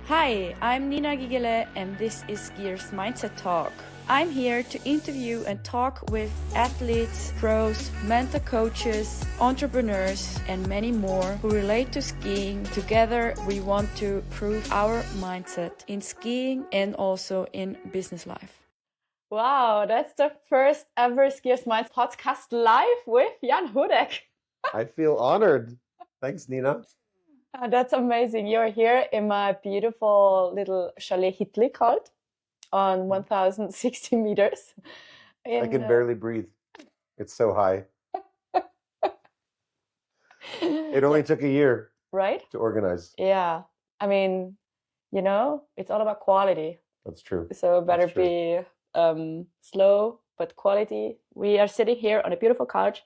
Hi, I'm Nina Gigele and this is Skiers Mindset Talk. I'm here to interview and talk with athletes, pros, mentor coaches, entrepreneurs, and many more who relate to skiing. Together, we want to improve our mindset in skiing and also in business life. Wow, that's the first ever Skiers Mindset podcast live with Jan Hudec. I feel honored. Thanks, Nina. That's amazing. You're here in my beautiful little chalet Hitli called on 1,060 meters. I can barely breathe. It's so high. It only took a year, right? To organize. Yeah. I mean, you know, it's all about quality. That's true. So better be slow, but quality. We are sitting here on a beautiful couch.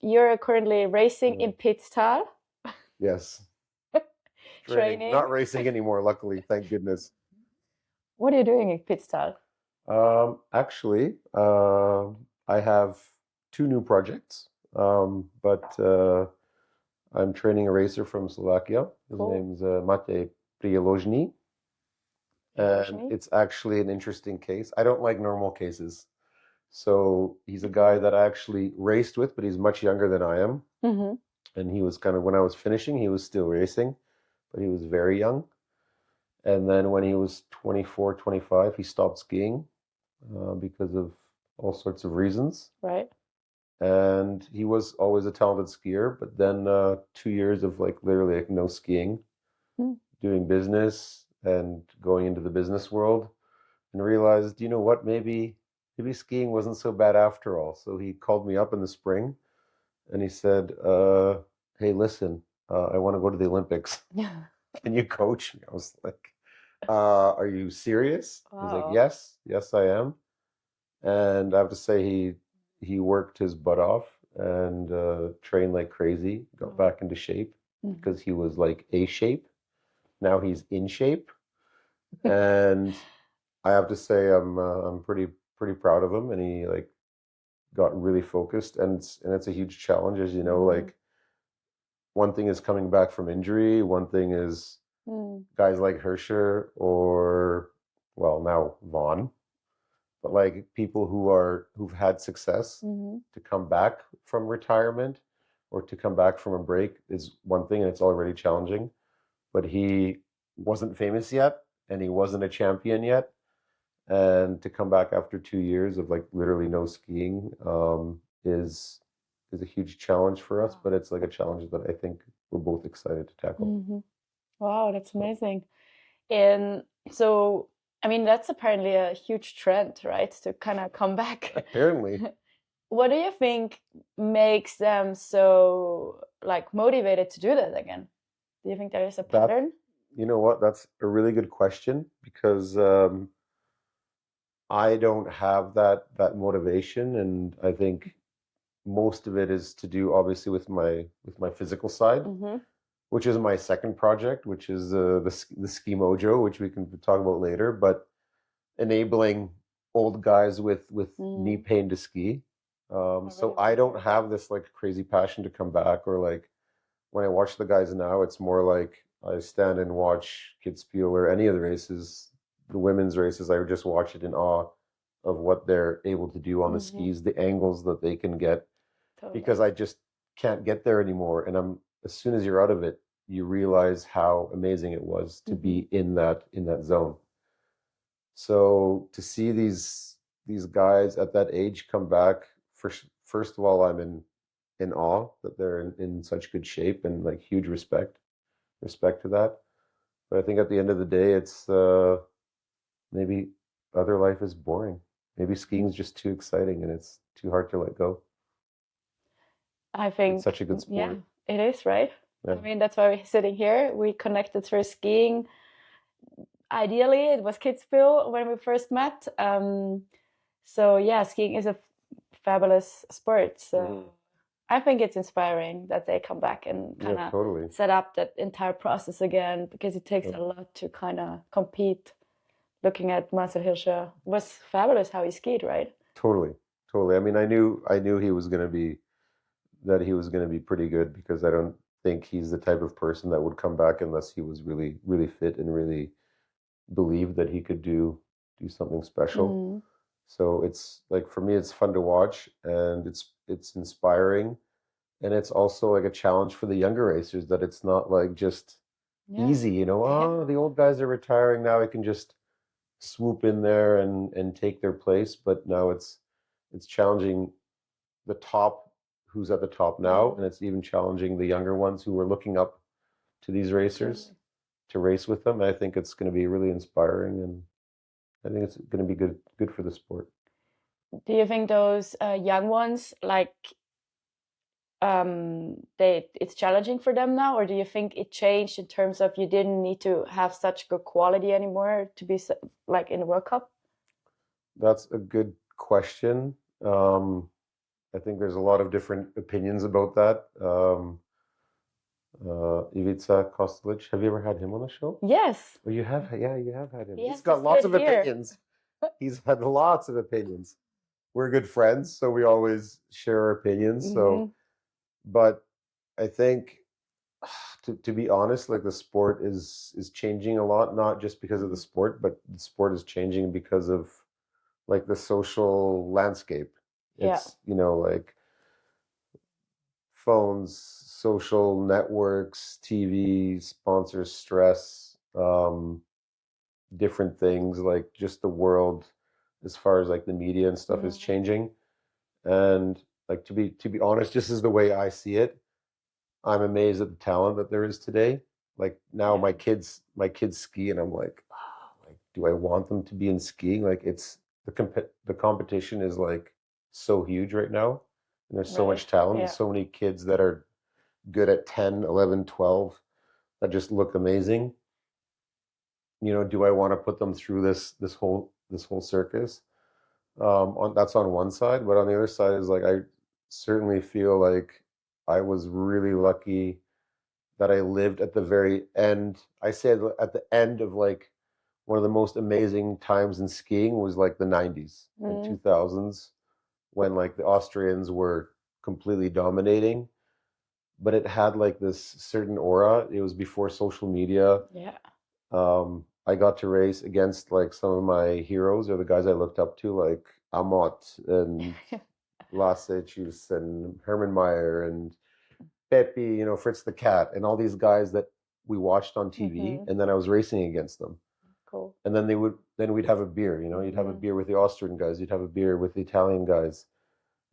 You're currently racing in Pittstal. Yes. Training. Not racing anymore, luckily. Thank goodness. What are you doing in Pittstal? Actually, I have two new projects, but I'm training a racer from Slovakia. His name's Matej Prijeložný. And it's actually an interesting case. I don't like normal cases. So he's a guy that I actually raced with, but he's much younger than I am. Mm-hmm. And he was kind of, when I was finishing, he was still racing, but he was very young. And then when he was 24, 25, he stopped skiing because of all sorts of reasons. Right. And he was always a talented skier, but then 2 years of literally no skiing, doing business and going into the business world, and realized, you know what, maybe skiing wasn't so bad after all. So he called me up in the spring and he said, hey, listen, I want to go to the Olympics. Can you coach me? I was like, are you serious? Wow. He's like, yes, I am. And I have to say, he worked his butt off and trained like crazy, got back into shape because he was like A shape. Now he's in shape. And I have to say, I'm pretty proud of him, and he got really focused, and it's a huge challenge, as you know. Like, one thing is coming back from injury, one thing is guys like Hirscher or now Vaughn, but like people who've had success to come back from retirement or to come back from a break is one thing, and it's already challenging. But he wasn't famous yet, and he wasn't a champion yet. And to come back after 2 years of literally no skiing is a huge challenge for us, but it's like a challenge that I think we're both excited to tackle. Mm-hmm. Wow, that's amazing. And so, I mean, that's apparently a huge trend, right? To kind of come back. Apparently. What do you think makes them so motivated to do that again? Do you think there is a pattern? You know what? That's a really good question, because I don't have that motivation, and I think most of it is to do obviously with my physical side, which is my second project, which is the Ski Mojo, which we can talk about later. But enabling old guys with knee pain to ski. So I don't have this crazy passion to come back, or when I watch the guys now, it's more like I stand and watch Kitzbühel or any of the races. The women's races, I just watch it in awe of what they're able to do on the skis, the angles that they can get, because I just can't get there anymore. And as soon as you're out of it, you realize how amazing it was to be in that zone. So to see these guys at that age come back, first of all, I'm in awe that they're in such good shape, and huge respect to that. But I think at the end of the day, it's maybe other life is boring. Maybe skiing is just too exciting and it's too hard to let go. I think it's such a good sport. Yeah, it is, right? Yeah. I mean, that's why we're sitting here. We connected through skiing. Ideally, it was Kitzbühel when we first met. So yeah, skiing is a fabulous sport. So I think it's inspiring that they come back and kind of set up that entire process again, because it takes a lot to kind of compete. Looking at Marcel Hirscher, it was fabulous how he skied, right? Totally. I mean, I knew he was going to be pretty good, because I don't think he's the type of person that would come back unless he was really, really fit and really believed that he could do something special. So it's like, for me, it's fun to watch, and it's inspiring, and it's also like a challenge for the younger racers, that it's not like just easy, you know. Oh, the old guys are retiring now, I can just swoop in there and take their place. But now it's challenging the top, who's at the top now, and it's even challenging the younger ones who are looking up to these racers to race with them. I think it's going to be really inspiring, and I think it's going to be good for the sport. Do you think those young ones, like, it's challenging for them now, or do you think it changed in terms of you didn't need to have such good quality anymore to be like in the World Cup? That's a good question. I think there's a lot of different opinions about that. Ivica Kostelic, have you ever had him on the show? Yes. Oh, you have? Yeah, you have had him. He's got lots of opinions. He's had lots of opinions. We're good friends, so we always share our opinions. So, but I think, to be honest, like, the sport is changing a lot, not just because of the sport, but the sport is changing because of, like, the social landscape. It's, you know, like phones, social networks, TV, sponsors, stress, different things, like just the world, as far as like the media and stuff, is changing. And like, to be honest, just as the way I see it, I'm amazed at the talent that there is today. Like, now my kids ski, and I'm like, like, do I want them to be in skiing? Like, it's the competition is like so huge right now, and there's so much talent, and so many kids that are good at 10, 11, 12 that just look amazing. You know, do I want to put them through this whole circus? That's on one side, but on the other side is, like, I certainly feel like I was really lucky that I lived at the very end. I said at the end of, like, one of the most amazing times in skiing was like the 90s and 2000s, when like the Austrians were completely dominating, but it had like this certain aura. It was before social media. I got to race against like some of my heroes, or the guys I looked up to, like Amott and Lasicz and Hermann Maier and Pepe, you know, Fritz the Cat, and all these guys that we watched on TV, and then I was racing against them. Cool. And then we'd have a beer, you know, you'd have a beer with the Austrian guys, you'd have a beer with the Italian guys,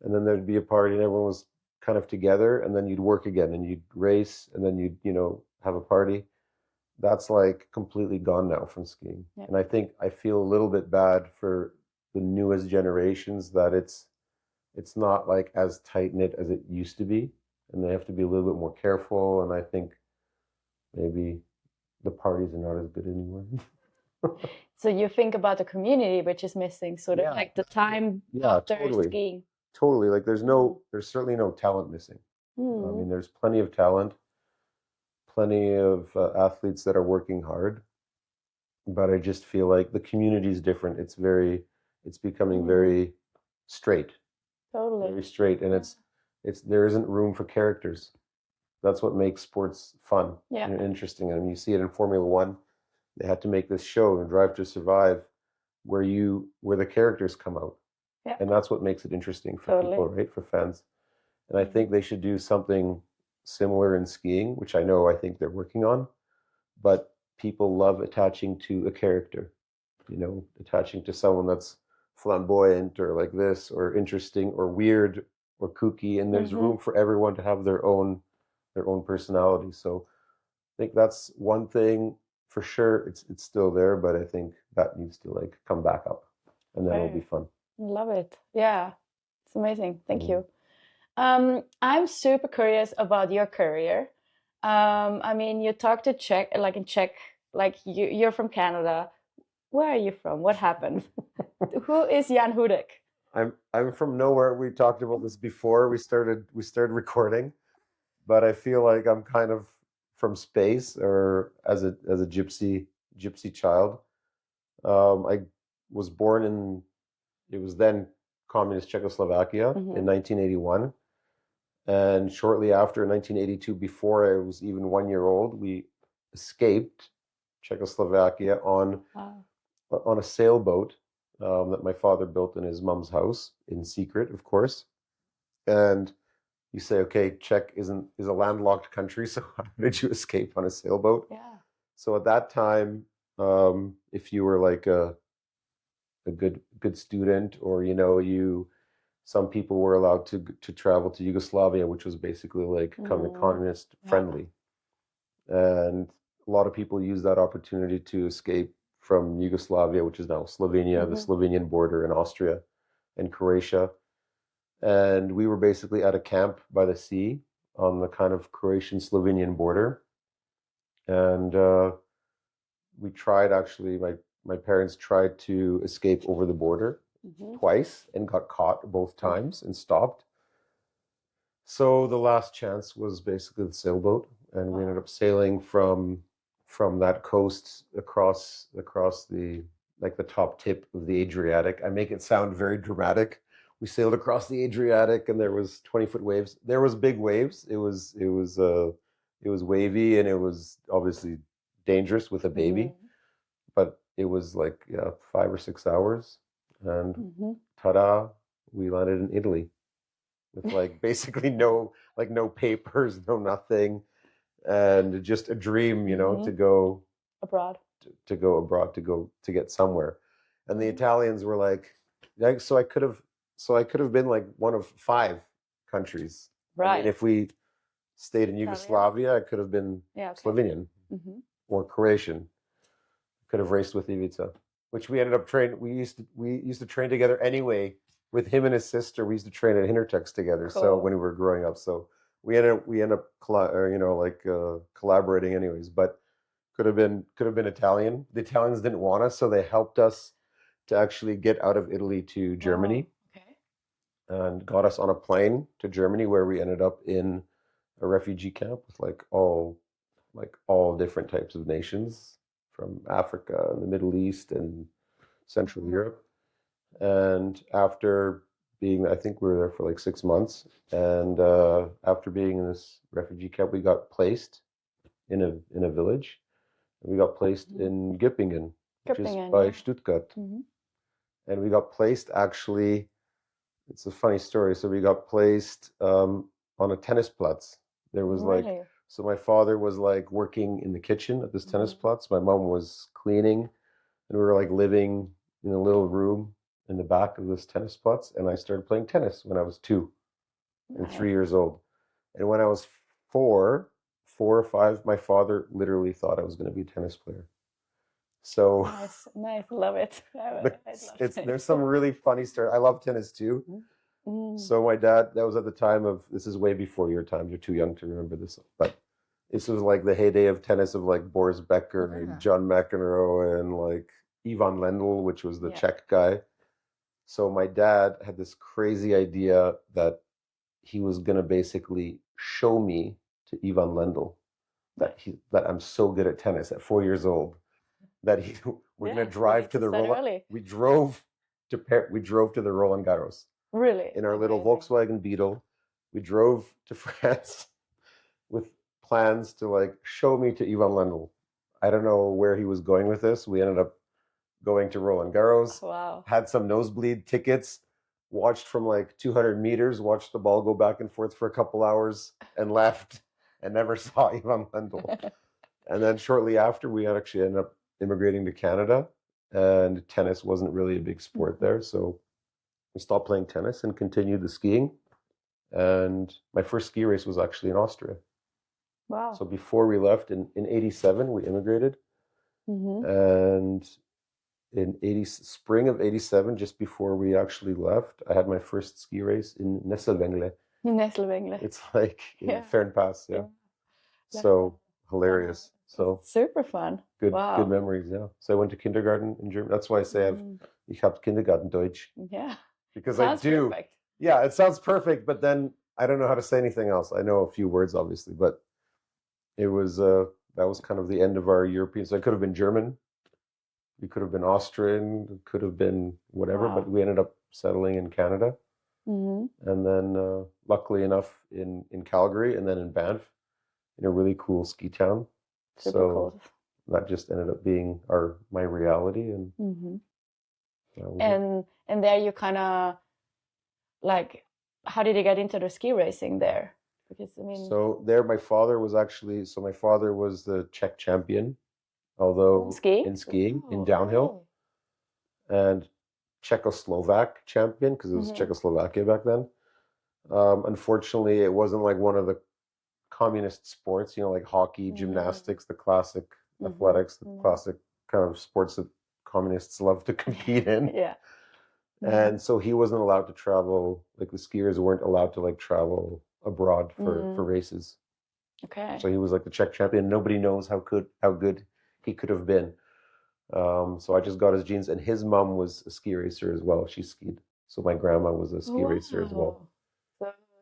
and then there'd be a party, and everyone was kind of together, and then you'd work again, and you'd race, and then you'd, you know, have a party. That's like completely gone now from skiing. And I think I feel a little bit bad for the newest generations, that it's not like as tight knit as it used to be, and they have to be a little bit more careful. And I think maybe the parties are not as good anymore. So you think about the community, which is missing, sort of like the time after skiing. Totally. Like, there's certainly no talent missing. I mean, there's plenty of talent, plenty of athletes that are working hard, but I just feel like the community is different. It's becoming very straight. Totally. Very straight, and there isn't room for characters. That's what makes sports fun and interesting. And you see it in Formula One. They had to make this show, Drive to Survive, where the characters come out. And that's what makes it interesting for people, right? For fans. And I think they should do something similar in skiing, which I think they're working on. But people love attaching to a character, you know, attaching to someone that's flamboyant or like this, or interesting or weird or kooky. And there's room for everyone to have their own personality. So I think that's one thing for sure. It's still there, but I think that needs to like come back up, and then it'll be fun. Love it. Yeah, it's amazing. Thank you. I'm super curious about your career. I mean, you talk to Czech, like you're from Canada. Where are you from? What happened? Who is Jan Hudec? I'm from nowhere. We talked about this before we started recording, but I feel like I'm kind of from space, or as a gypsy child. I was born in, it was then communist Czechoslovakia, in 1981, And shortly after, in 1982, before I was even 1 year old, we escaped Czechoslovakia on a sailboat that my father built in his mom's house, in secret, of course. And you say, okay, Czech is a landlocked country, so how did you escape on a sailboat? Yeah. So at that time, if you were like a good student, or some people were allowed to travel to Yugoslavia, which was basically like communist friendly, and a lot of people used that opportunity to escape from Yugoslavia, which is now Slovenia, the Slovenian border, in Austria and Croatia. And we were basically at a camp by the sea on the kind of Croatian-Slovenian border. And we tried, actually, my parents tried to escape over the border twice and got caught both times and stopped. So the last chance was basically the sailboat, and we ended up sailing from that coast across the top tip of the Adriatic. I make it sound very dramatic. We sailed across the Adriatic, and there was 20-foot waves. There was big waves. It was wavy, and it was obviously dangerous with a baby. But it was like 5 or 6 hours, and ta-da, we landed in Italy with like basically no papers, no nothing, and just a dream, to go abroad, to get somewhere. And the Italians were like, so I could have been like one of 5 countries. Right. I mean, if we stayed in Yugoslavia, I could have been Slovenian or Croatian. Could have raced with Ivica, which we ended up training. We used to train together anyway with him and his sister. We used to train at Hintertex together. Cool. So when we were growing up, so we ended up collaborating anyways. But could have been Italian. The Italians didn't want us, so they helped us to actually get out of Italy to Germany. And got us on a plane to Germany, where we ended up in a refugee camp with all different types of nations from Africa and the Middle East and Central Europe. And after being, I think we were there for like 6 months, and after being in this refugee camp, we got placed in a village. We got placed in Göppingen, which is by Stuttgart. And we got placed, actually, it's a funny story. So we got placed on a tennis platz. There was so my father was like working in the kitchen at this tennis platz. My mom was cleaning, and we were like living in a little room in the back of this tennis platz. And I started playing tennis when I was 2 and 3 years old. And when I was 4 or 5, my father literally thought I was going to be a tennis player. So nice, love it. There's some really funny story. I love tennis too. So my dad, that was at the time of, this is way before your time, you're too young to remember this, but this was like the heyday of tennis, of like Boris Becker and John McEnroe and like Ivan Lendl, which was the Czech guy. So my dad had this crazy idea that he was going to basically show me to Ivan Lendl that I'm so good at tennis at 4 years old, that we're going to drive to the Roland. We drove to the Roland Garros. Really? In our little Volkswagen Beetle. We drove to France with plans to like show me to Ivan Lendl. I don't know where he was going with this. We ended up going to Roland Garros. Wow. Had some nosebleed tickets, watched from like 200 meters, watched the ball go back and forth for a couple hours, and left, and never saw Ivan Lendl. And then shortly after, we actually ended up immigrating to Canada, and tennis wasn't really a big sport there. So we stopped playing tennis and continued the skiing. And my first ski race was actually in Austria. Wow. So before we left, in 87, we immigrated. And in spring of 87, just before we actually left, I had my first ski race in Nesselwengle. It's like in Fernpass, So hilarious. So super fun. Good memories, So I went to kindergarten in Germany. That's why I say ich habe Kindergarten Deutsch. Yeah. Because sounds I do. Perfect. Yeah, it sounds perfect, but then I don't know how to say anything else. I know a few words, obviously, but it was that was kind of the end of our European. So I could have been German, we could have been Austrian, it could have been whatever, but we ended up settling in Canada. And then luckily enough in Calgary and then in Banff, in a really cool ski town. Super So cool. that just ended up being my reality, and that was it. And there you kind of like, how did you get into the ski racing there? Because I mean, So there, my father was the Czech champion, although in skiing, in downhill, and Czechoslovak champion because it was Czechoslovakia back then. Unfortunately, it wasn't like one of the communist sports, like hockey, gymnastics, the classic athletics, the classic kind of sports that communists love to compete in. Yeah. And so he wasn't allowed to travel, like the skiers weren't allowed to like travel abroad for races. Okay. So he was like the Czech champion. Nobody knows how good he could have been. So I just got his genes, and his mom was a ski racer as well. She skied. So my grandma was a ski racer as well.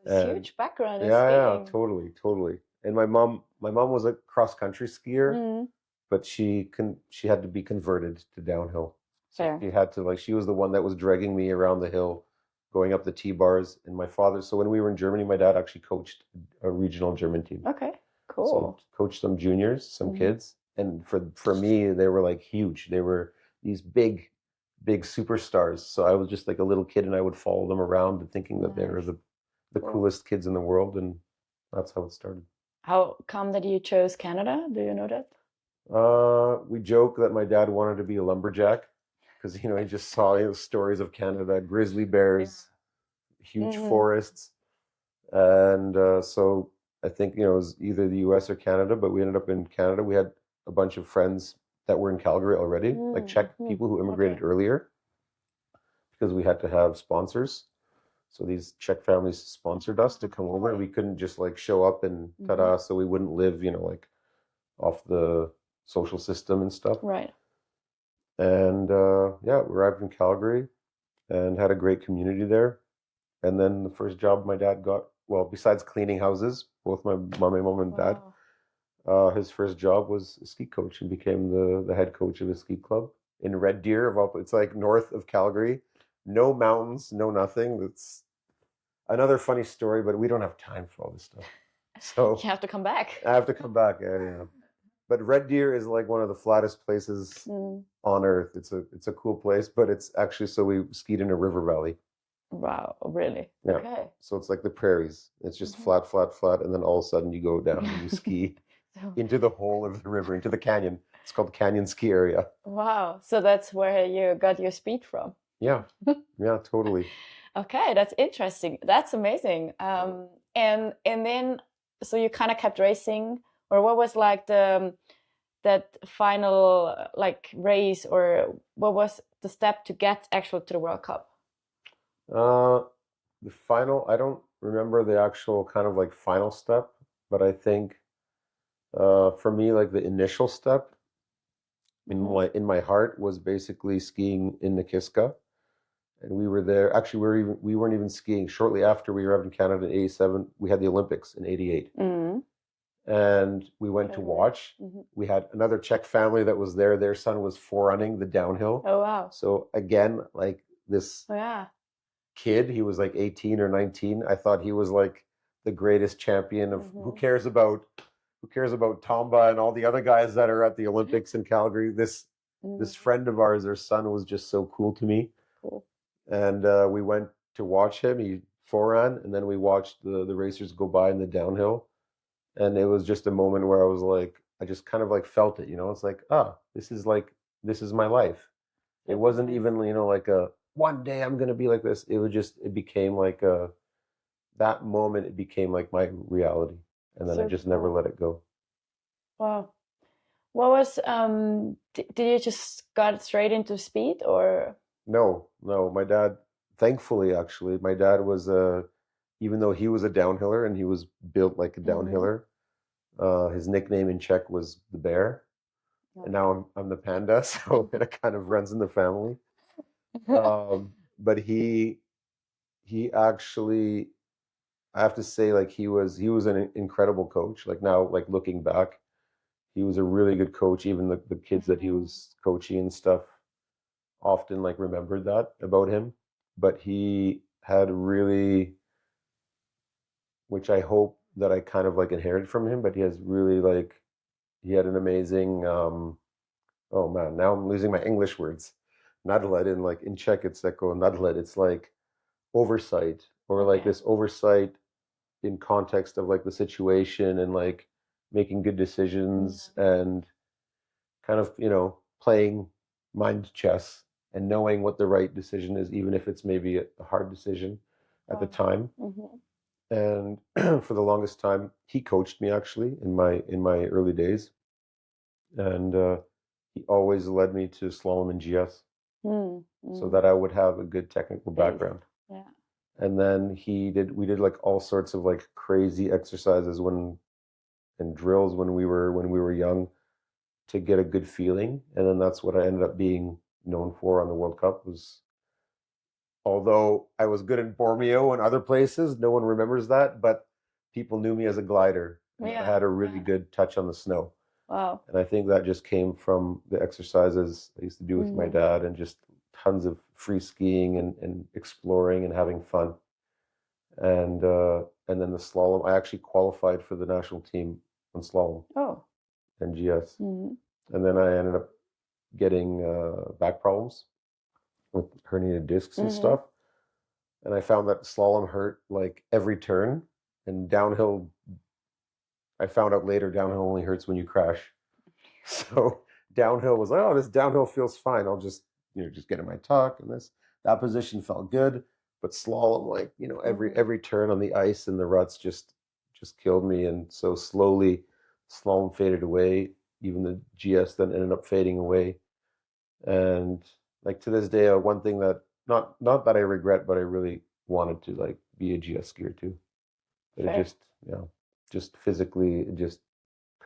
So huge background in skiing. Yeah, totally. And my mom was a cross country skier, but she had to be converted to downhill. So she had to she was the one that was dragging me around the hill, going up the T-bars. And my father, so when we were in Germany, my dad actually coached a regional German team. Okay, cool. So coached some juniors, some kids. And for me, they were like huge. They were these big superstars. So I was just like a little kid, and I would follow them around and thinking that they were the coolest kids in the world, and that's how it started. How come that you chose Canada? Do you know that? We joke that my dad wanted to be a lumberjack because he just saw stories of Canada, grizzly bears, huge forests, and so I think it was either the U.S. or Canada, but we ended up in Canada. We had a bunch of friends that were in Calgary already, like Czech people who immigrated earlier, because we had to have sponsors. So these Czech families sponsored us to come over, and we couldn't just like show up and ta-da, so we wouldn't live, like off the social system and stuff. Right. And we arrived in Calgary and had a great community there. And then the first job my dad got, well, besides cleaning houses, both my mom and dad, his first job was a ski coach, and became the head coach of a ski club in Red Deer. It's like north of Calgary. No mountains, no nothing. It's another funny story, but we don't have time for all this stuff. So you have to come back. I have to come back. Yeah. But Red Deer is like one of the flattest places on earth. It's a cool place, but it's actually, so we skied in a river valley. Wow, really? Yeah. Okay. So it's like the prairies. It's just flat, and then all of a sudden you go down and you ski into the hole of the river, into the canyon. It's called Canyon Ski Area. Wow. So that's where you got your speed from. Yeah. Yeah, totally. Okay, that's interesting. That's amazing. And then so you kind of kept racing, or what was like that final like race, or what was the step to get actual to the World Cup? The final, I don't remember the actual kind of like final step, but I think for me, like the initial step in my heart was basically skiing in Nikiska. And we were there. Actually, we weren't even skiing. Shortly after we arrived in Canada in '87, we had the Olympics in '88, and we went to watch. We had another Czech family that was there. Their son was forerunning the downhill. Oh wow! So again, like this kid, he was like 18 or 19. I thought he was like the greatest champion of. Who cares about Tomba and all the other guys that are at the Olympics in Calgary? This friend of ours, their son, was just so cool to me. Cool. And we went to watch him. He foreran, and then we watched the racers go by in the downhill. And it was just a moment where I was like, I just kind of like felt it, It's like, this is my life. It wasn't even, like a one day I'm going to be like this. It became like that moment, it became like my reality. And then I just never let it go. Wow. What was, did you just got straight into speed, or? No. My dad, thankfully, actually, my dad was, even though he was a downhiller and he was built like a downhiller, his nickname in Czech was the bear. And now I'm the panda, so it kind of runs in the family. But he actually, I have to say, like he was an incredible coach. Like now, like looking back, he was a really good coach. Even the kids that he was coaching and stuff often like remembered that about him. But he had really, which I hope that I kind of like inherited from him, but he has really like, he had an amazing, oh man, now I'm losing my English words. Nadhled in Czech, it's jako nadhled. It's like oversight, or like this oversight in context of like the situation, and like making good decisions, and kind of, playing mind chess and knowing what the right decision is, even if it's maybe a hard decision at the time. And for the longest time, he coached me actually in my early days, and he always led me to slalom and GS, so that I would have a good technical background. Yeah. And then we did like all sorts of like crazy exercises and drills when we were young, to get a good feeling. And then that's what I ended up being known for on the World Cup. Was, although I was good in Bormio and other places, no one remembers that, but people knew me as a glider. And I had a really good touch on the snow. Wow. And I think that just came from the exercises I used to do with my dad, and just tons of free skiing and exploring and having fun. And then the slalom, I actually qualified for the national team on slalom and GS. And then I ended up getting back problems with herniated discs and stuff. And I found that slalom hurt like every turn, and downhill, I found out later, downhill only hurts when you crash. So downhill was like, oh, this downhill feels fine. I'll just, just get in my tuck, and that position felt good. But slalom, like, every turn on the ice and the ruts just killed me. And so slowly slalom faded away. Even the GS then ended up fading away. And like to this day, one thing that not that I regret, but I really wanted to like be a GS skier too. But it just physically, it just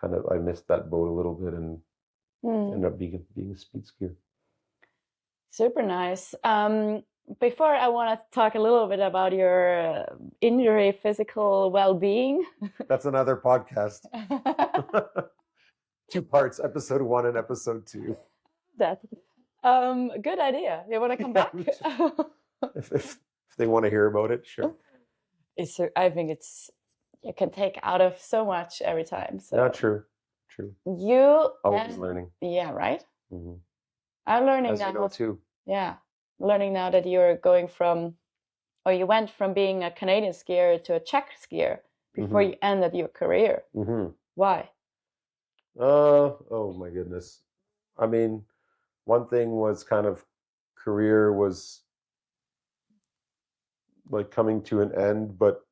kind of, I missed that boat a little bit, and ended up being a speed skier. Super nice. Before, I want to talk a little bit about your injury, physical well-being. That's another podcast. 2 parts, episode 1 and episode 2. That good idea. You want to come back? if they want to hear about it, sure. I think you can take out of so much every time. So not true. You always learning. Yeah, right. I'm learning now. You know too. Yeah, learning now that you're going from, or you went from being a Canadian skier to a Czech skier before you ended your career. Why? Oh my goodness. I mean, one thing was kind of, career was like coming to an end, but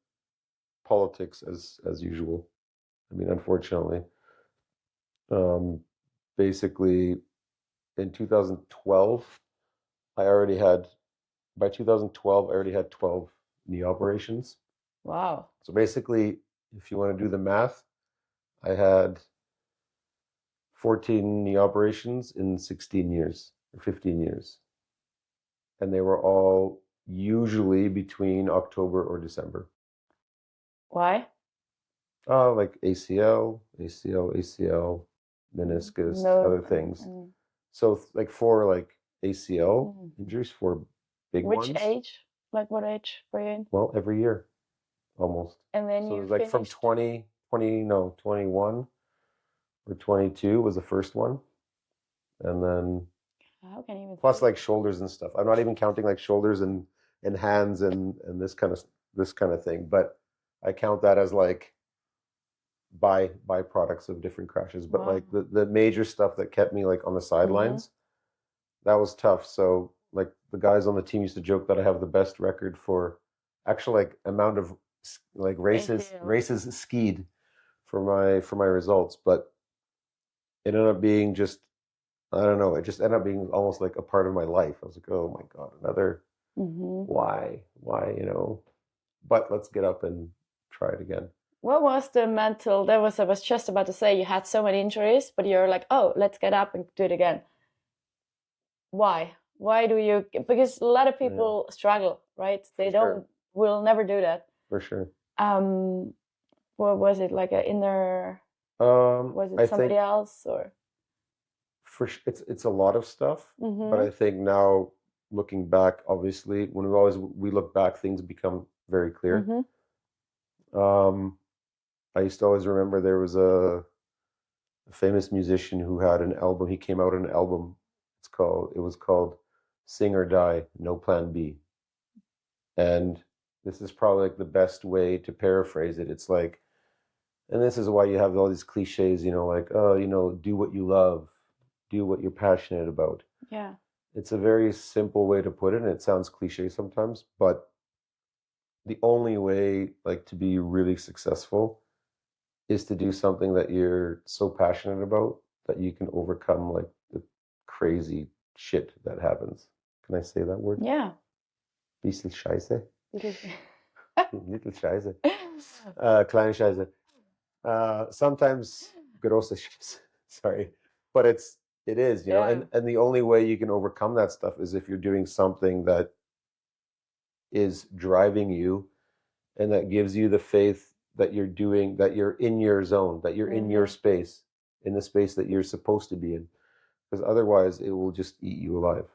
politics as usual. I mean, unfortunately, basically in 2012, by 2012, I already had 12 knee operations. Wow. So basically, if you want to do the math, I had 14 knee operations in 16 years or 15 years. And they were all usually between October or December. Why? Like ACL, meniscus, other things. So like 4 like ACL injuries, 4 big ones. Which age? Like what age were you in? Well, every year, almost. And then so you it was like from 21 or 22 was the first one. And then how can you even plus like shoulders and stuff. I'm not even counting like shoulders and hands and this kind of thing, but I count that as like byproducts of different crashes. But like the major stuff that kept me like on the sidelines, that was tough. So like the guys on the team used to joke that I have the best record for actual like amount of like races skied for my results, but it ended up being just, I don't know, it just ended up being almost like a part of my life. I was like, oh my God, another, why, but let's get up and try it again. What was the mental, I was just about to say, you had so many injuries, but you're like, oh, let's get up and do it again. Why do you, because a lot of people struggle, right? They will never do that. For sure. What was it, like an inner, was it somebody else, or? It's a lot of stuff, but I think now looking back, obviously, when we look back, things become very clear. I used to always remember there was a famous musician who had an album. He came out with an album. It was called Sing or Die, No Plan B. And this is probably like the best way to paraphrase it. It's like, and this is why you have all these cliches, like, oh, do what you love, do what you're passionate about. Yeah. It's a very simple way to put it, and it sounds cliche sometimes, but the only way like to be really successful is to do something that you're so passionate about that you can overcome like the crazy shit that happens. Can I say that word? Yeah. Bisschen Scheiße. Little Scheiße. Kleine Scheiße. Sometimes große Scheiße. Sorry. But it is, Yeah. and the only way you can overcome that stuff is if you're doing something that is driving you and that gives you the faith that you're in your zone, that you're in your space, in the space that you're supposed to be in. Because otherwise it will just eat you alive.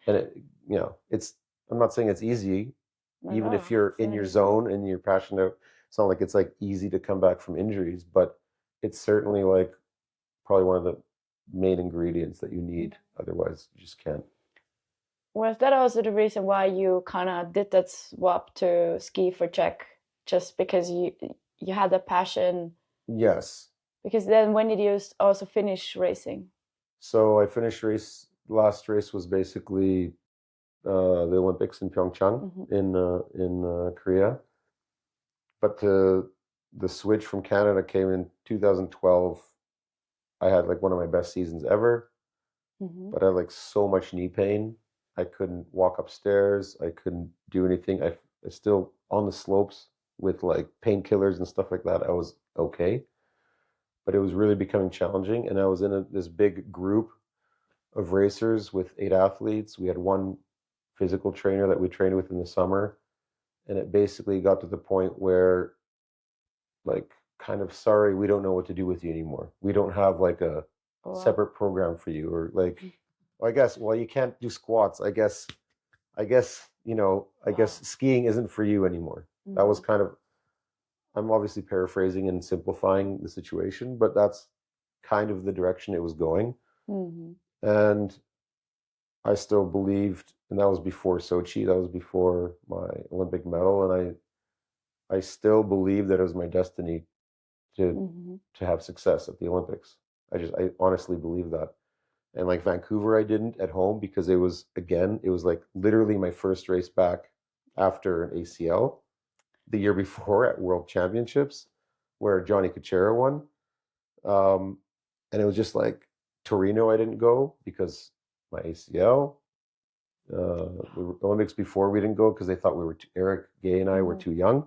And I'm not saying it's easy, even if you're in your zone and you're passionate. It's not like it's like easy to come back from injuries, but it's certainly like probably one of the main ingredients that you need. Otherwise you just can't. Was that also the reason why you kind of did that swap to ski for Czech? Just because you had a passion? Yes. Because then when did you also finish racing? So I finished last race was basically the Olympics in Pyeongchang in Korea. But the switch from Canada came in 2012. I had like one of my best seasons ever, but I had like so much knee pain. I couldn't walk upstairs. I couldn't do anything. I still on the slopes with like painkillers and stuff like that. I was okay, but it was really becoming challenging. And I was in this big group of racers with 8 athletes. We had one physical trainer that we trained with in the summer. And it basically got to the point where, like, kind of, sorry, we don't know what to do with you anymore. We don't have like a separate program for you, or like, I guess, well, you can't do squats. I guess, skiing isn't for you anymore. That was kind of, I'm obviously paraphrasing and simplifying the situation, but that's kind of the direction it was going. And I still believed, and that was before Sochi, that was before my Olympic medal, and I still believe that it was my destiny to have success at the Olympics. I honestly believe that. And like Vancouver, I didn't at home because it was like literally my first race back after an ACL the year before at World Championships, where Johnny Kuchera won. And it was just like Torino, I didn't go because my ACL. The Olympics before we didn't go because they thought Eric Gay and I were too young.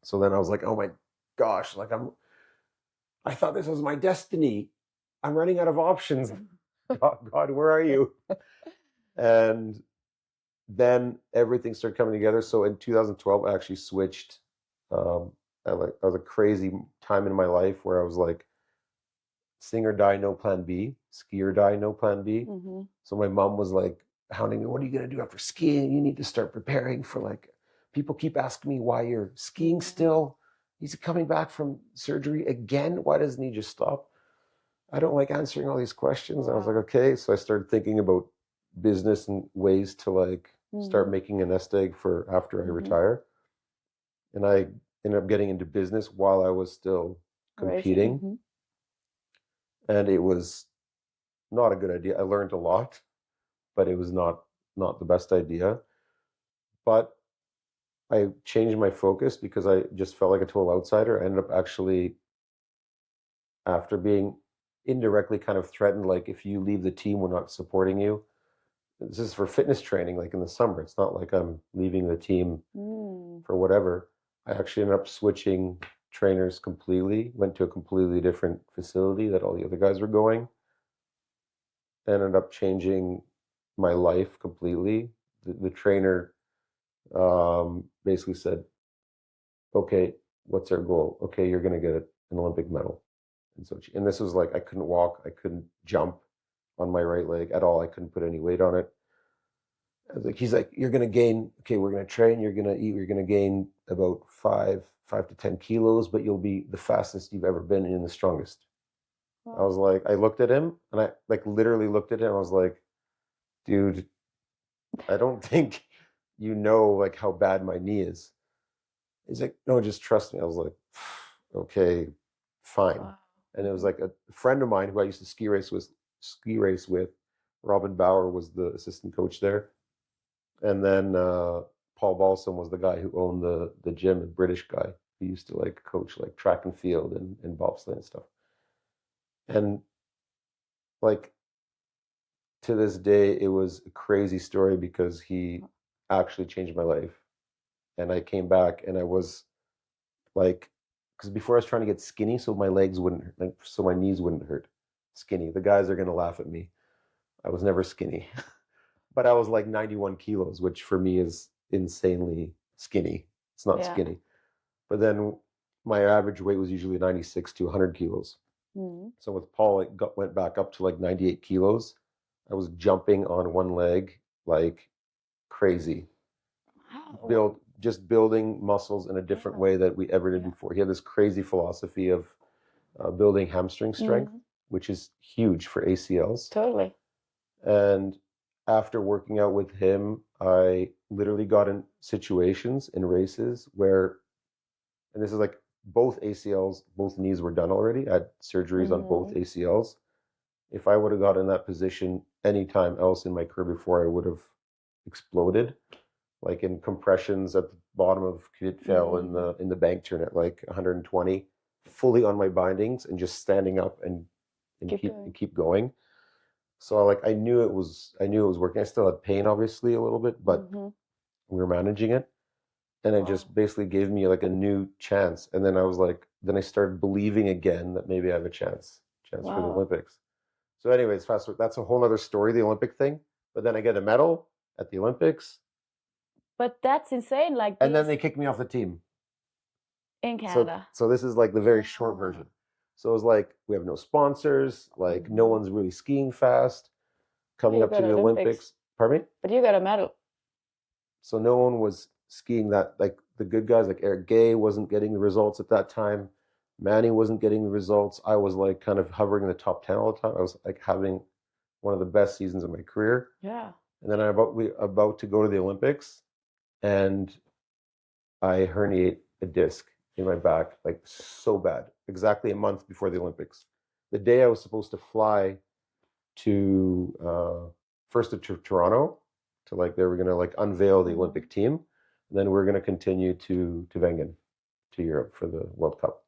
So then I was like, oh my gosh, like I thought this was my destiny. I'm running out of options. God, where are you? And then everything started coming together. So in 2012, I actually switched. I was a crazy time in my life where I was like, sing or die, no plan B. Ski or die, no plan B. So my mom was like hounding me, what are you going to do after skiing? You need to start preparing for like, people keep asking me why you're skiing still. He's coming back from surgery again. Why doesn't he just stop? I don't like answering all these questions. I was like, okay. So I started thinking about business and ways to like start making a nest egg for after I retire. And I ended up getting into business while I was still competing. And it was not a good idea. I learned a lot, but it was not the best idea. But I changed my focus because I just felt like a total outsider. I ended up actually, after being indirectly kind of threatened, like if you leave the team, we're not supporting you. This is for fitness training, like in the summer. It's not like I'm leaving the team for whatever. I actually ended up switching trainers completely, went to a completely different facility that all the other guys were going. Ended up changing my life completely. The trainer basically said, okay, what's our goal? Okay, you're going to get an Olympic medal. And this was like, I couldn't walk, I couldn't jump on my right leg at all. I couldn't put any weight on it. I was like, he's like, you're gonna gain. Okay, we're gonna train. You're gonna eat. You're gonna gain about 5 to 10 kilos, but you'll be the fastest you've ever been and the strongest. Wow. I was like, I looked at him and I like literally looked at him. I was like, dude, I don't think you know like how bad my knee is. He's like, no, just trust me. I was like, okay, fine. Wow. And it was like a friend of mine who I used to ski race with. Robin Bauer was the assistant coach there, and then Paul Balsam was the guy who owned the gym, a British guy who used to like coach like track and field and bobsleigh and stuff. And like to this day, it was a crazy story because he actually changed my life. And I came back and I was like, because before I was trying to get skinny so my legs wouldn't hurt, like so my knees wouldn't hurt. Skinny. The guys are gonna laugh at me. I was never skinny. But I was like 91 kilos, which for me is insanely skinny. It's not skinny. But then my average weight was usually 96 to 100 kilos. So with Paul, it went back up to like 98 kilos. I was jumping on one leg like crazy. Wow. Just building muscles in a different way that we ever did before. He had this crazy philosophy of building hamstring strength, which is huge for ACLs. Totally. And after working out with him, I literally got in situations in races where, and this is like both ACLs, both knees were done already. I had surgeries on both ACLs. If I would have got in that position anytime else in my career before, I would have exploded. Like in compressions at the bottom of Kvidfjell in the bank turn at like 120, fully on my bindings and just standing up and keep going. So like I knew it was working. I still had pain obviously a little bit, but we were managing it. And it just basically gave me like a new chance. And then I was like, then I started believing again that maybe I have a chance for the Olympics. So anyways, that's a whole other story, the Olympic thing. But then I get a medal at the Olympics. But that's insane. Like, and then they kicked me off the team in Canada. So this is like the very short version. So it was like, we have no sponsors, like no one's really skiing fast coming up to the Olympics. Pardon me? But you got a medal. So no one was skiing that, like the good guys, like Eric Gay wasn't getting the results at that time. Manny wasn't getting the results. I was like kind of hovering in the top 10 all the time. I was like having one of the best seasons of my career. Yeah. And then I'm about to go to the Olympics, and I herniate a disc in my back, like so bad, exactly a month before the Olympics. The day I was supposed to fly to first to Toronto to like they were gonna like unveil the Olympic team, and then we're gonna continue to Wengen, to Europe for the World Cup,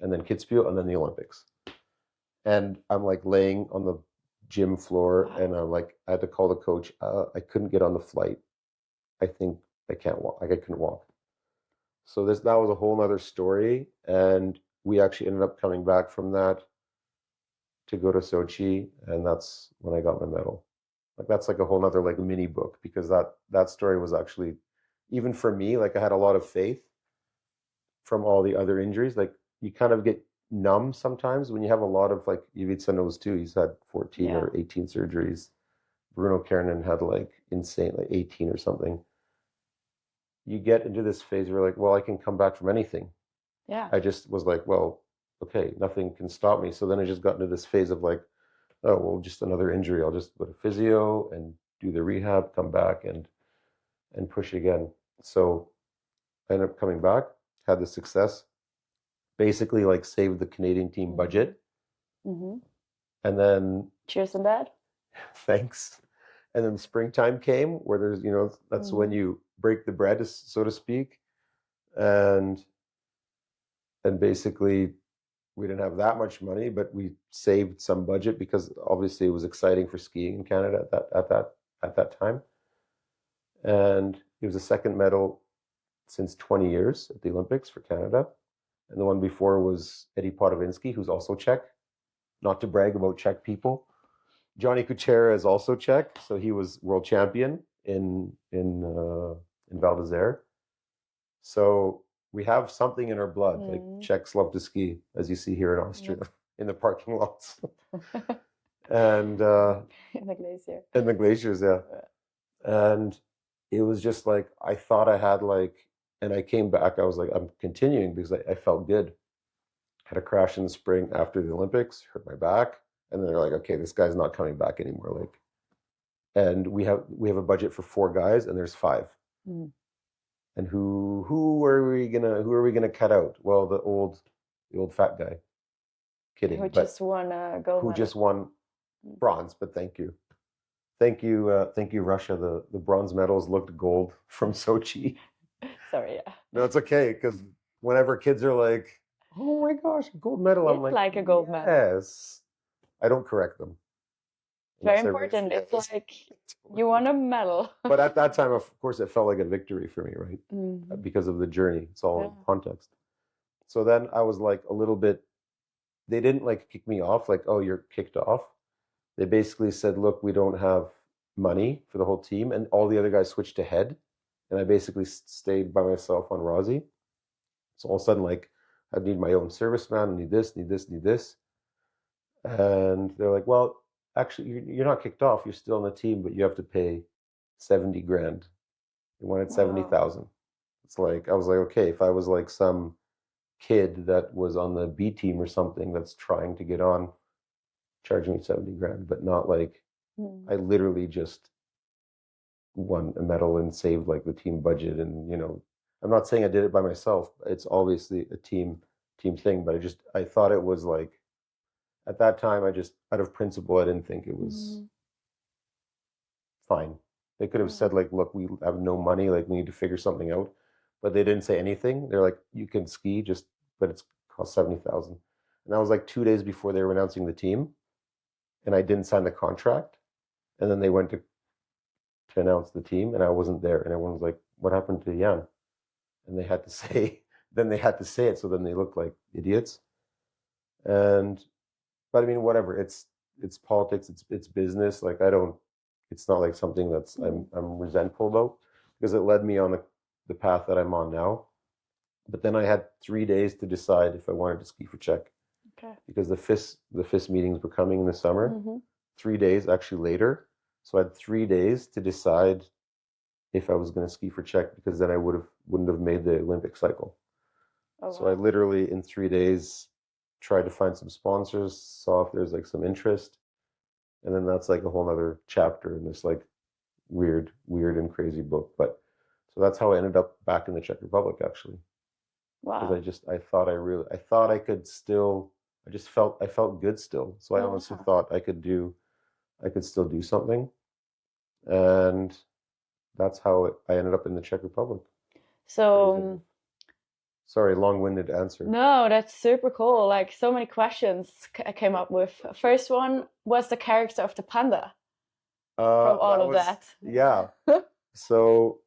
and then Kitzbühel, and then the Olympics. And I'm like laying on the gym floor, and I'm like, I had to call the coach. I couldn't get on the flight. I think I can't walk. Like I couldn't walk. So that was a whole nother story, and we actually ended up coming back from that to go to Sochi, and that's when I got my medal. Like that's like a whole nother like mini book, because that story was actually, even for me, like I had a lot of faith from all the other injuries. Like you kind of get numb sometimes when you have a lot of, like Ivica knows too, he's had 14 or 18 surgeries. Bruno Kernan had like insane, like 18 or something. You get into this phase where you're like, well, I can come back from anything. Yeah. I just was like, well, okay, nothing can stop me. So then I just got into this phase of like, oh, well, just another injury. I'll just go to physio and do the rehab, come back and push again. So I ended up coming back, had the success, basically like saved the Canadian team budget. And then cheers on that. Thanks. And then springtime came, where there's, that's when you break the bread, so to speak. And basically we didn't have that much money, but we saved some budget because obviously it was exciting for skiing in Canada at that time. And it was the second medal since 20 years at the Olympics for Canada. And the one before was Eddie Podovinski, who's also Czech. Not to brag about Czech people. Johnny Kuchera is also Czech, so he was world champion in Val d'Isère. So we have something in our blood. Like Czechs love to ski, as you see here in Austria, in the parking lots. And in the glacier. In the glaciers, yeah. And it was just like, I thought I had like, and I came back, I was like, I'm continuing because I felt good. Had a crash in the spring after the Olympics, hurt my back. And then they're like, okay, this guy's not coming back anymore. Like, and we have a budget for 4 guys and there's 5. Mm. And who are we gonna cut out? Well, the old fat guy. Kidding. Who just won a gold who medal. just won bronze, but thank you. Thank you, Russia. The bronze medals looked gold from Sochi. Sorry, yeah. No, it's okay, because whenever kids are like, oh my gosh, gold medal, I'm like a gold medal. Yes. I don't correct them. Very important. It's like you won a medal. But at that time, of course, it felt like a victory for me, right? Mm-hmm. Because of the journey. It's all in context. So then I was like a little bit, they didn't like kick me off, like, oh, you're kicked off. They basically said, look, we don't have money for the whole team. And all the other guys switched to head. And I basically stayed by myself on Rosie. So all of a sudden, like, I need my own serviceman. I need this, need this, need this. And they're like, well, actually, you're not kicked off. You're still on the team, but you have to pay 70 grand. They wanted 70,000. It's like, I was like, okay, if I was like some kid that was on the B team or something that's trying to get on, charge me 70 grand, but not like, I literally just won a medal and saved like the team budget. And, you know, I'm not saying I did it by myself. It's obviously a team thing, but I thought it was like, at that time, I just, out of principle, I didn't think it was fine. They could have said like, look, we have no money, like we need to figure something out. But they didn't say anything. They're like, you can ski, but it's cost 70,000. And that was like 2 days before they were announcing the team. And I didn't sign the contract. And then they went to announce the team and I wasn't there. And everyone was like, what happened to Jan? And they had to say, then they had to say it. So then they looked like idiots. But I mean, whatever, it's politics, it's business. Like it's not like something that's I'm resentful about, because it led me on the path that I'm on now. But then I had 3 days to decide if I wanted to ski for Czech. Okay. Because the FIS meetings were coming in the summer. 3 days actually later. So I had 3 days to decide if I was going to ski for Czech, because then I wouldn't have made the Olympic cycle. Oh, so wow. I literally in 3 days tried to find some sponsors, saw if there's like some interest. And then that's like a whole nother chapter in this like weird and crazy book. But so that's how I ended up back in the Czech Republic, actually. Wow. Because I thought I could still, I felt good still. So I honestly thought I could still do something. And that's how I ended up in the Czech Republic. So sorry, long-winded answer. No, that's super cool. Like so many questions I came up with. First one was the character of the panda from all of that. Yeah. So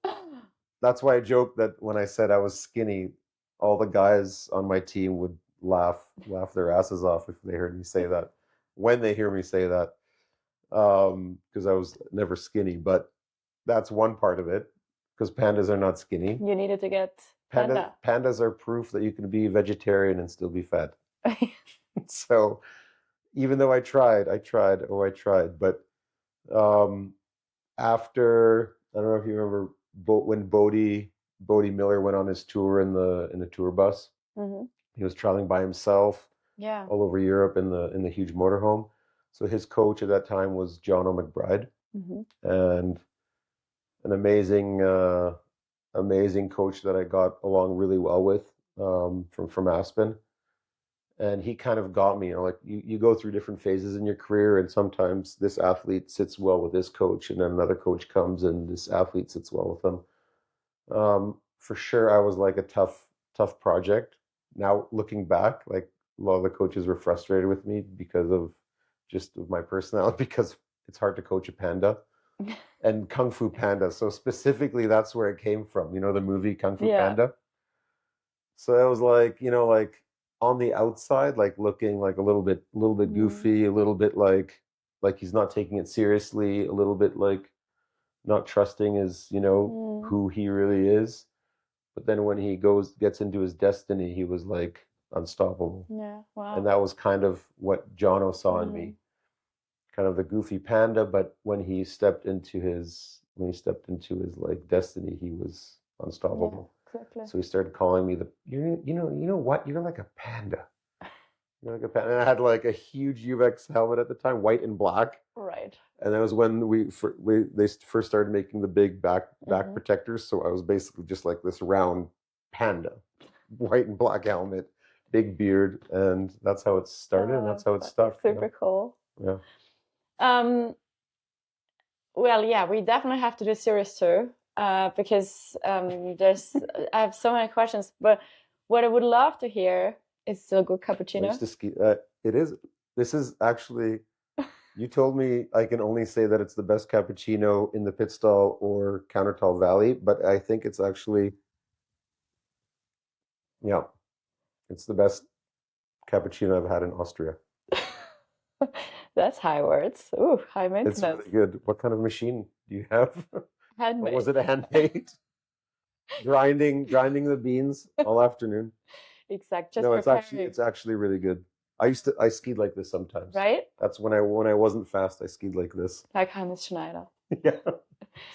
that's why I joked that when I said I was skinny, all the guys on my team would laugh their asses off if they heard me say that. When they hear me say that, because I was never skinny. But that's one part of it, because pandas are not skinny. You needed to get Pandas are proof that you can be vegetarian and still be fat. So even though I tried, but after, I don't know if you remember when Bodie Miller went on his tour in the tour bus. He was traveling by himself all over Europe in the huge motorhome. So his coach at that time was John O'McBride, and an amazing coach that I got along really well with, from Aspen. And he kind of got me, like you go through different phases in your career, and sometimes this athlete sits well with this coach, and then another coach comes and this athlete sits well with them. For sure, I was like a tough project. Now looking back, like a lot of the coaches were frustrated with me because of my personality, because it's hard to coach a panda. And Kung Fu Panda. So specifically, that's where it came from. You know, the movie Kung Fu Panda. So it was like, like on the outside, like looking like a little bit goofy, a little bit like he's not taking it seriously, a little bit like not trusting his, who he really is. But then when he gets into his destiny, he was like unstoppable. Yeah, wow. And that was kind of what Jono saw in me. Kind of the goofy panda, but when he stepped into his when he stepped into his like destiny, he was unstoppable. Yeah, exactly. So he started calling me you know what? You're like a panda. You're like a panda. And I had like a huge UX helmet at the time, white and black. Right. And that was when they first started making the big back protectors. So I was basically just like this round panda, white and black helmet, big beard, and that's how it started, and that's how it stuck. Super cool. Yeah. Well, yeah, we definitely have to do series 2 because I have so many questions. But what I would love to hear is still good cappuccino. I used to ski. This is actually. You told me I can only say that it's the best cappuccino in the pit stall or Countertop Valley, but I think it's actually, yeah, it's the best cappuccino I've had in Austria. That's high words. Ooh, high maintenance. It's really good. What kind of machine do you have? Handmade. Was it a handmade? grinding the beans all afternoon. Exactly. No, it's actually really good. I skied like this sometimes. Right? That's when I wasn't fast, I skied like this. Like Hannes Schneider. Yeah,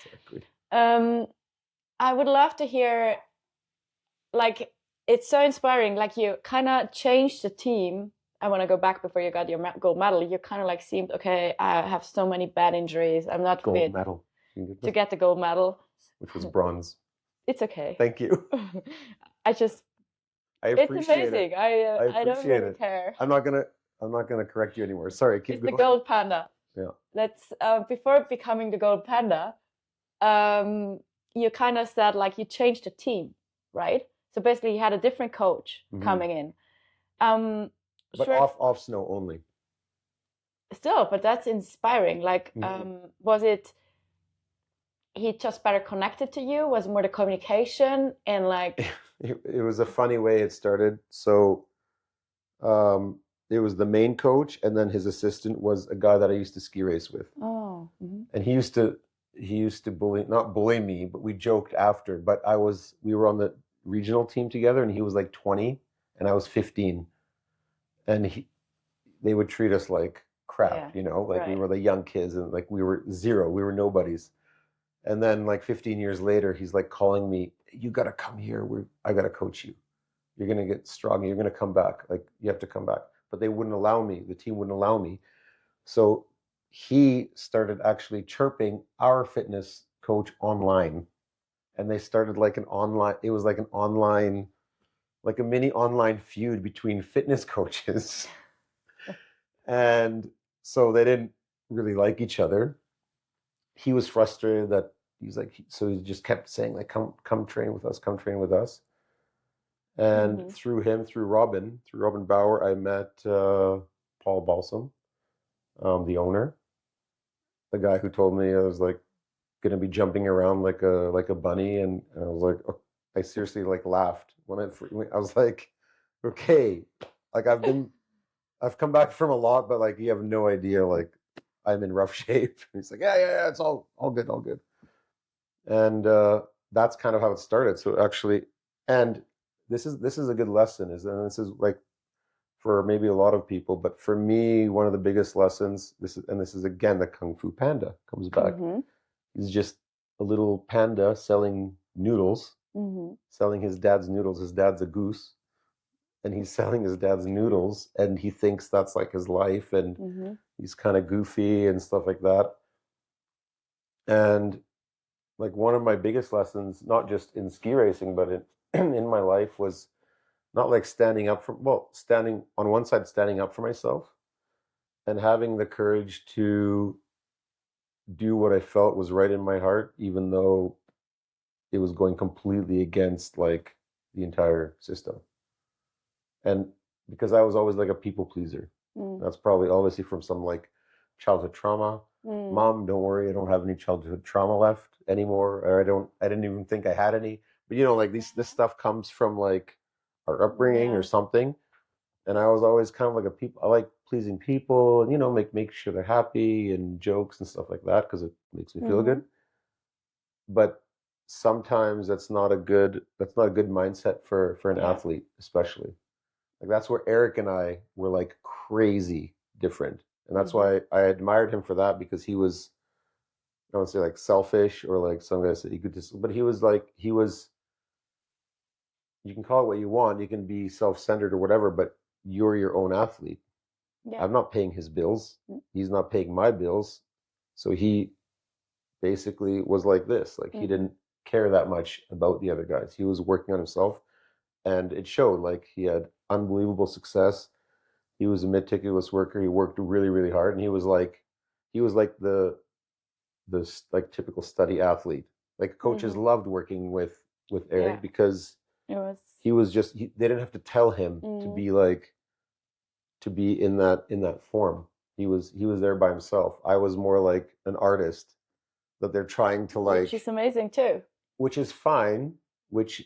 exactly. I would love to hear, like, it's so inspiring. Like, you kind of changed the team. I want to go back before you got your gold medal. You kind of like seemed, okay, I have so many bad injuries. I'm not fit medal to get the gold medal. Which was bronze. It's okay. Thank you. I appreciate it's amazing. I don't really care. I'm not gonna correct you anymore. Sorry, keep going. The gold panda. Yeah. Let's before becoming the gold panda, you kind of said like you changed the team, right? So basically, you had a different coach coming in. But off snow only. Still, but that's inspiring. Like, was it? He just better connected to you? Was it more the communication and like? It was a funny way it started. So, it was the main coach, and then his assistant was a guy that I used to ski race with. Oh. And he used to not bully me, but we joked after. But we were on the regional team together, and he was like 20, and I was 15, and they would treat us like crap, you know, like we were the young kids, and like we were zero, we were nobodies. And then like 15 years later, he's like calling me, you got to come here. I got to coach you. You're going to get strong. You're going to come back. Like, you have to come back. But they wouldn't allow me. The team wouldn't allow me. So he started actually chirping our fitness coach online. And they started like it was like an online, like a mini online feud between fitness coaches. And so they didn't really like each other. He was frustrated that so he just kept saying like, come train with us. And through Robin Bauer, I met Paul Balsam, the owner, the guy who told me I was like going to be jumping around like a bunny, and I was like, oh, I seriously like laughed when I was like, okay, like I've come back from a lot, but like you have no idea, like I'm in rough shape. And he's like, yeah, it's all good. And that's kind of how it started. So actually, and this is a good lesson, and this is like for maybe a lot of people, but for me, one of the biggest lessons, this is again the Kung Fu Panda comes back. He's just a little panda selling noodles, selling his dad's noodles. His dad's a goose, and he's selling his dad's noodles, and he thinks that's like his life, and he's kind of goofy and stuff like that. And like one of my biggest lessons, not just in ski racing, but in my life, was not like standing on one side, standing up for myself and having the courage to do what I felt was right in my heart, even though it was going completely against like the entire system. And because I was always like a people pleaser. That's probably obviously from some like childhood trauma. Mom, don't worry, I don't have any childhood trauma left anymore, or I didn't even think I had any. But you know, like this stuff comes from like our upbringing or something. And I was always kind of like I like pleasing people, and you know, make sure they're happy, and jokes and stuff like that, because it makes me feel good. But sometimes that's not a good mindset for an athlete, especially. Like that's where Eric and I were like crazy different. And that's why I admired him for that, because he was I would say like selfish or like some guys say egotistical, but he was you can call it what you want, you can be self-centered or whatever, but you're your own athlete. Yeah. I'm not paying his bills. He's not paying my bills. So he basically was like this. Like he didn't care that much about the other guys. He was working on himself, and it showed. Like he had unbelievable success. He was a meticulous worker. He worked really, really hard, and he was like the like typical study athlete. Like coaches loved working with Eric because he was just they didn't have to tell him to be like to be in that form. He was there by himself. I was more like an artist that they're trying to like, which is amazing too. Which is fine. Which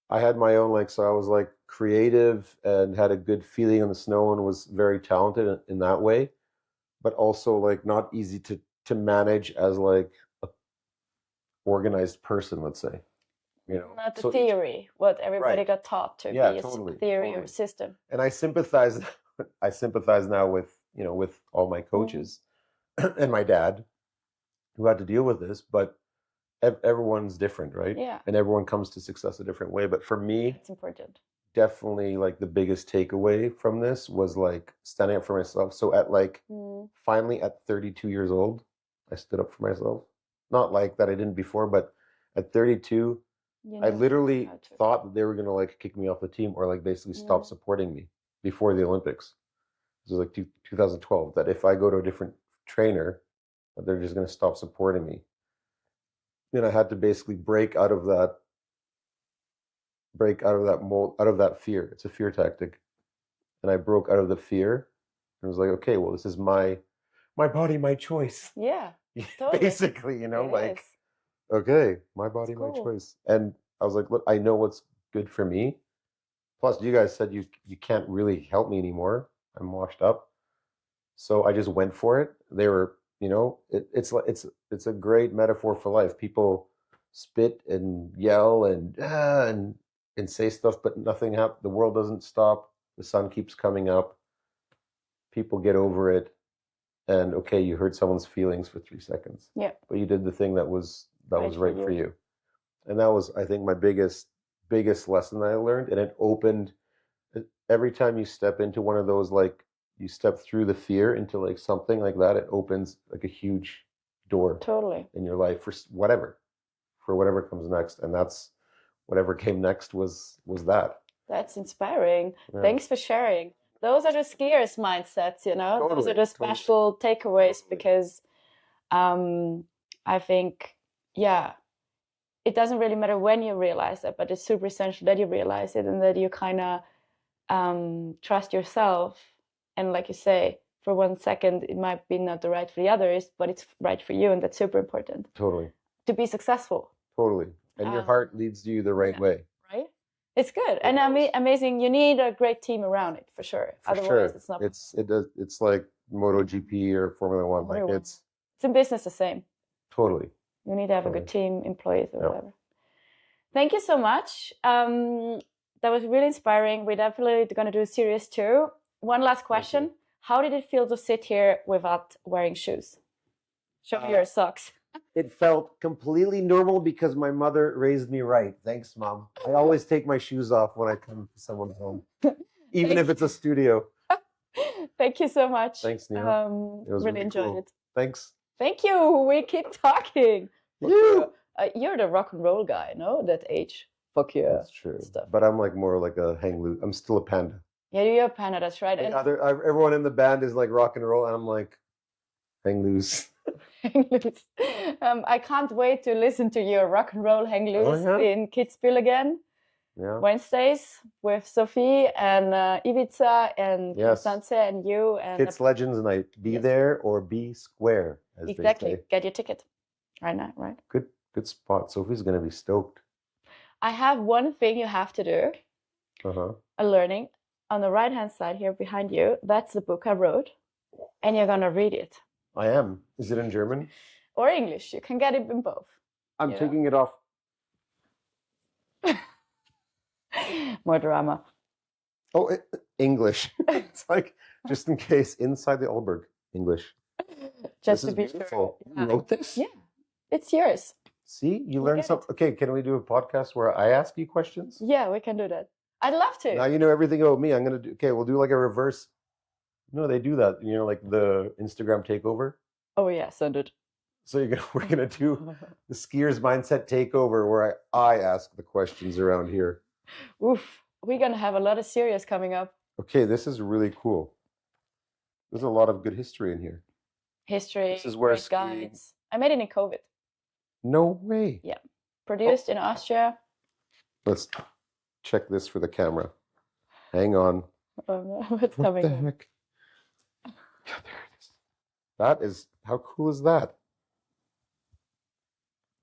I had my own like, so I was like creative and had a good feeling on the snow and was very talented in that way, but also like not easy to manage as like a organized person, let's say. You know, not the theory, what everybody got taught to be a theory or system. And I sympathize now with, you know, with all my coaches and my dad who had to deal with this, but everyone's different, right? Yeah. And everyone comes to success a different way. But for me, it's important. Definitely like the biggest takeaway from this was like standing up for myself. So at like finally at 32 years old, I stood up for myself. Not like that I didn't before, but at 32, I literally thought that they were going to like kick me off the team or like basically stop supporting me before the Olympics. This was like 2012, that if I go to a different trainer, that they're just going to stop supporting me. Then I had to basically break out of that mold, out of that fear. It's a fear tactic. And I broke out of the fear and was like, okay, well, this is my body, my choice. Yeah. Totally. Basically, you know, like, okay, my body, my choice. And I was like, look, I know what's good for me. Plus, you guys said you can't really help me anymore. I'm washed up. So I just went for it. They were, you know, it's a great metaphor for life. People spit and yell and say stuff, but nothing happens. The world doesn't stop. The sun keeps coming up. People get over it. And okay, you hurt someone's feelings for 3 seconds. Yeah. But you did the thing that was right for you. And that was, I think, my biggest lesson that I learned. And it opened, every time you step into one of those, like you step through the fear into like something like that, it opens like a huge door in your life for whatever comes next. And that's whatever came next was that. That's inspiring. Yeah. Thanks for sharing. Those are the skiers' mindsets, you know. Those are the special takeaways because I think, it doesn't really matter when you realize it, but it's super essential that you realize it and that you kind of trust yourself. And like you say, for 1 second, it might be not the right for the others, but it's right for you, and that's super important. Totally. To be successful. Totally. And your heart leads you the right way. Right? It's good. And amazing. You need a great team around it, for sure. Otherwise, it's not. It's like MotoGP or Formula One. Like it's in business the same. Totally. You need to have a good team, employees, or whatever. Thank you so much. That was really inspiring. We're definitely going to do series 2. One last question. How did it feel to sit here without wearing shoes? Show me your socks. It felt completely normal because my mother raised me right. Thanks, Mom. I always take my shoes off when I come to someone's home, even if it's a studio. Thank you so much. Thanks, Neil. It was really enjoyed it. Thanks. Thank you. We keep talking. You're the rock and roll guy, no? That age. Fuck yeah. That's true. Stuff. But I'm like more like a hang loose. I'm still a panda. Yeah, you're a panda. That's right. And everyone in the band is like rock and roll, and I'm like hang loose. Hang loose. I can't wait to listen to your rock and roll hang loose in Kitzbühel again. Yeah. Wednesdays with Sophie and Ivica and Constance and you and Kids Legends Night. Be there or be square. As exactly. They say. Get your ticket right now. Right. Good spot. Sophie's gonna be stoked. I have one thing you have to do. A learning on the right hand side here behind you. That's the book I wrote, and you're gonna read it. I am. Is it in German? Or English. You can get it in both. I'm taking it off. More drama. Oh, English. It's like, just in case, inside the Alberg. English. Just This to is be beautiful. sure. You wrote this? Yeah, it's yours. See, you learned get something. Okay, can we do a podcast where I ask you questions? Yeah, we can do that. I'd love to. Now you know everything about me. I'm gonna do. Okay, we'll do like a reverse. No, they do that. You know, like the Instagram takeover. Oh yeah, send it. So we're gonna do the skier's mindset takeover, where I ask the questions around here. Oof, we're gonna have a lot of series coming up. Okay, this is really cool. There's a lot of good history in here. History. This is where great guides. I made it in COVID. No way. Yeah, produced in Austria. Let's check this for the camera. Hang on. What's What coming? the heck? Yeah, there it is. That is, how cool is that?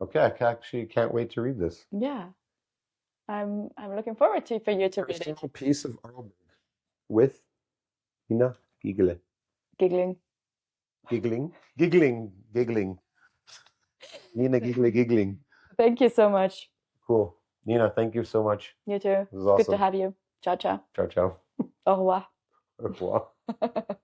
Okay, I actually can't wait to read this. Yeah, I'm looking forward for you to read it. Personal piece of Arlberg with Nina Gigele. Giggling. Giggling. Nina Gigele giggling. Thank you so much. Cool. Nina, thank you so much. You too. This is awesome. Good to have you. Ciao, ciao. Ciao, ciao. Au revoir. Au revoir.